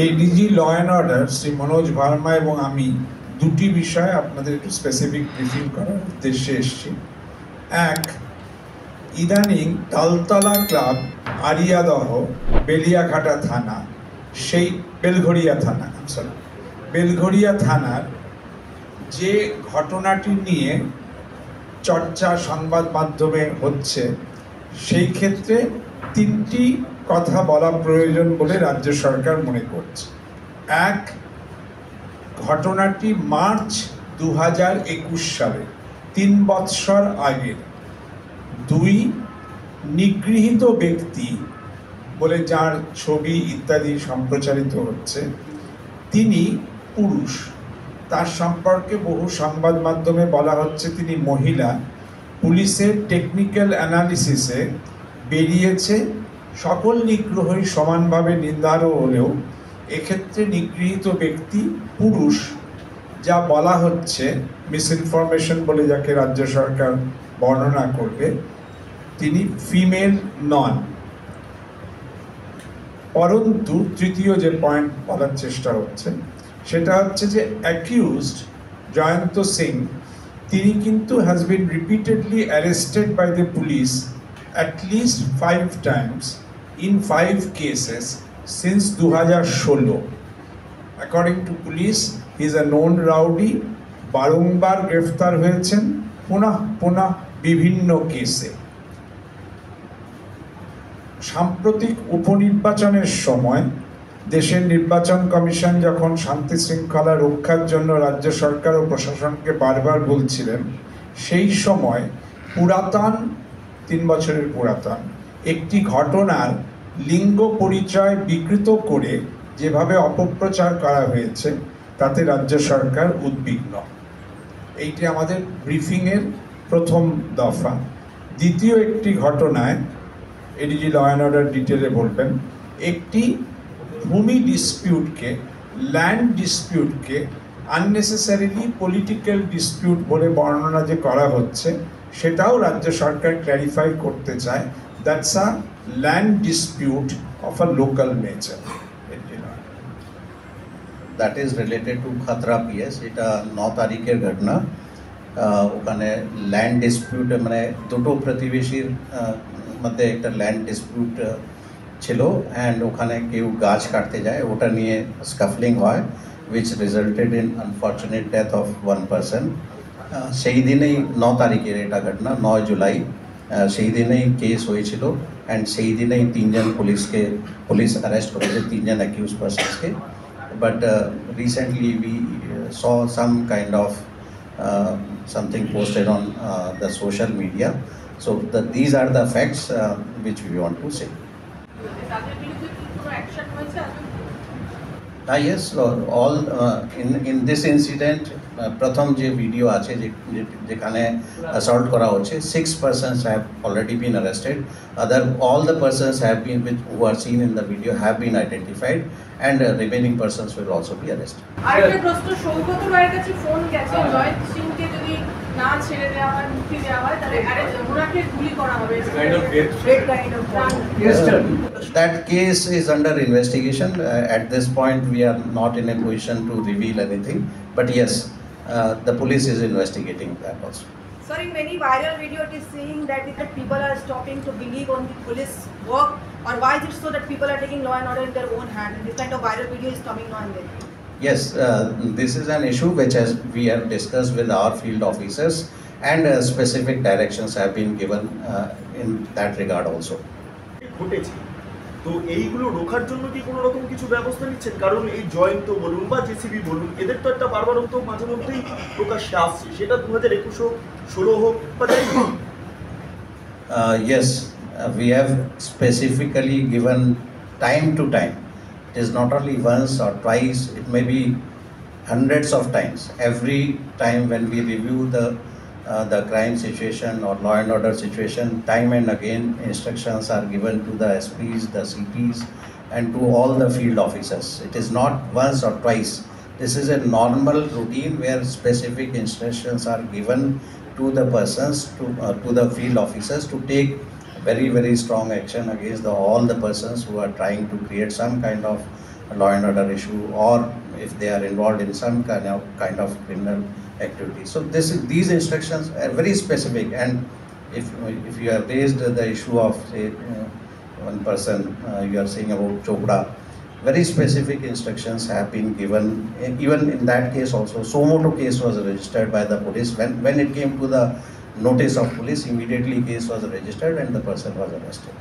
ADG law and order Shri Manoj Verma এবং আমি দুটি বিষয়ে আপনাদের একটু স্পেসিফিক ব্রিফিং করার উদ্দেশ্যে এসেছি। এক, ইদানিং তালতলা ক্লাব, আরিয়াদহ, বেলিয়াঘাটা থানা, সেই বেলঘড়িয়া থানার যে ঘটনাটি নিয়ে চর্চা সংবাদ মাধ্যমে হচ্ছে, সেই ক্ষেত্রে তিনটি কথা বলা প্রয়োজন বলে রাজ্য সরকার মনে করছে। এক, ঘটনাটি মার্চ 2021 সালে, 3 বৎসর আগের। দুই, নিগৃহীত ব্যক্তি বলে যার ছবি ইত্যাদি সম্প্রচারিত হচ্ছে, তিনি পুরুষ। তার সম্পর্কে বহু সংবাদ মাধ্যমে বলা হচ্ছে তিনি মহিলা। পুলিশের টেকনিক্যাল অ্যানালিসিসে বেরিয়েছে সকল নিগ্রহই সমানভাবে নিন্দার্হ হলেও এক্ষেত্রে নিগৃহীত ব্যক্তি পুরুষ। যা বলা হচ্ছে মিসইনফরমেশন বলে যাকে রাজ্য সরকার বর্ণনা করবে, তিনি ফিমেল নন। পরন্তু তৃতীয় যে পয়েন্ট বলার চেষ্টা হচ্ছে সেটা হচ্ছে যে অ্যাকিউজড জয়ন্ত সিং, তিনি কিন্তু has been repeatedly arrested by the police at least 5 times in 5 cases since 2016. According to police, he is a known rowdy, বারংবার গ্রেফতার হয়েছেন পুনঃ বিভিন্ন কেসে। সাম্প্রতিক উপনির্বাচনের সময় দেশের নির্বাচন কমিশন যখন শান্তি শৃঙ্খলা রক্ষার জন্য রাজ্য সরকার ও প্রশাসনকে বারবার বলছিলেন, সেই সময় পুরাতন 3 বছরের পুরাতন একটি ঘটনার লিঙ্গ পরিচয় বিকৃত করে যেভাবে অপপ্রচার করা হয়েছে, তাতে রাজ্য সরকার উদ্বিগ্ন। এইটি আমাদের ব্রিফিংয়ের প্রথম দফা। দ্বিতীয় একটি ঘটনায় এডিজি ল অ্যান্ড অর্ডার ডিটেলে বলবেন। একটি ভূমি ডিসপিউটকে, ল্যান্ড ডিসপিউটকে আননেসেসারিলি পলিটিক্যাল ডিসপিউট বলে বর্ণনা যে করা হচ্ছে, সেটাও রাজ্য সরকার ক্ল্যারিফাই করতে চায়। That's a land dispute of a local nature. That is related to Khatra PS. এটা 9 তারিখের ঘটনা। ওখানে ল্যান্ড ডিসপিউট, মানে দুটো প্রতিবেশীর মধ্যে একটা ল্যান্ড ডিসপিউট ছিল, অ্যান্ড ওখানে কেউ গাছ কাটতে যায়, ওটা নিয়ে স্কাফলিং হয়, which resulted in unfortunate death of one person. সেই দিনেই 9 তারিখের এটা ঘটনা, 9 জুলাই, সেই দিনেই কেস হয়েছিল, অ্যান্ড সেই দিনেই 3 জন পুলিশ অ্যারেস্ট করেছে, 3 জন অ্যাকিউজ পার্সনসকে। But recently we saw some kind of something posted on the social media. So these are the facts which we want to say. Yes, all in this incident, প্রথম যে video আছে যেখানে assault করা হচ্ছে, 6 persons have already been arrested. All the persons who are seen in the video have been identified, and remaining persons will also be arrested. আরেকটা প্রশ্ন, সৌগত রায়ের কাছে ফোন গেছে, জয়ন্ত সিংকে যদি না ছেড়ে দেওয়া হয়, মুক্তি দেওয়া হয়, তাহলে ওনাকে গুলি করা হবে। That case is under investigation. At this point, we are not in a position to reveal anything. But yes, the police is investigating that also. Sir, in many viral video it is saying that people are stopping to believe on the police work, or why is it so that people are taking law and order in their own hand, and this kind of viral video is coming on there? Yes, this is an issue which we have discussed with our field officers, and specific directions have been given in that regard also. তো এইগুলো রোখার জন্য কি কোনো রকম কিছু ব্যবস্থা নিচ্ছেন? কারণ এই জয়ন্ত বলুন বা জেসিবি বলুন, এদের তো একটা বারবারন্ত মাঝে মধ্যেই প্রকাশ্যে আসছে, সেটা 2021 হোক, 16 হোক বা যাই হোক। Yes, we have specifically given time to time. It is not only once or twice, it may be hundreds of times. Every time when we review the crime situation or law and order situation, time and again instructions are given to the SPs, the CPs, and to all the field officers. It is not once or twice. This is a normal routine where specific instructions are given to the persons, to the field officers, to take very, very strong action against all the persons who are trying to create some kind of law and order issue, or if they are involved in some kind of criminal activity. So these instructions are very specific, and if you have raised the issue of, say, one person you are saying about Chopra, very specific instructions have been given. Even in that case also, Somoto case was registered by the police. When it came to the notice of police, immediately case was registered and the person was arrested.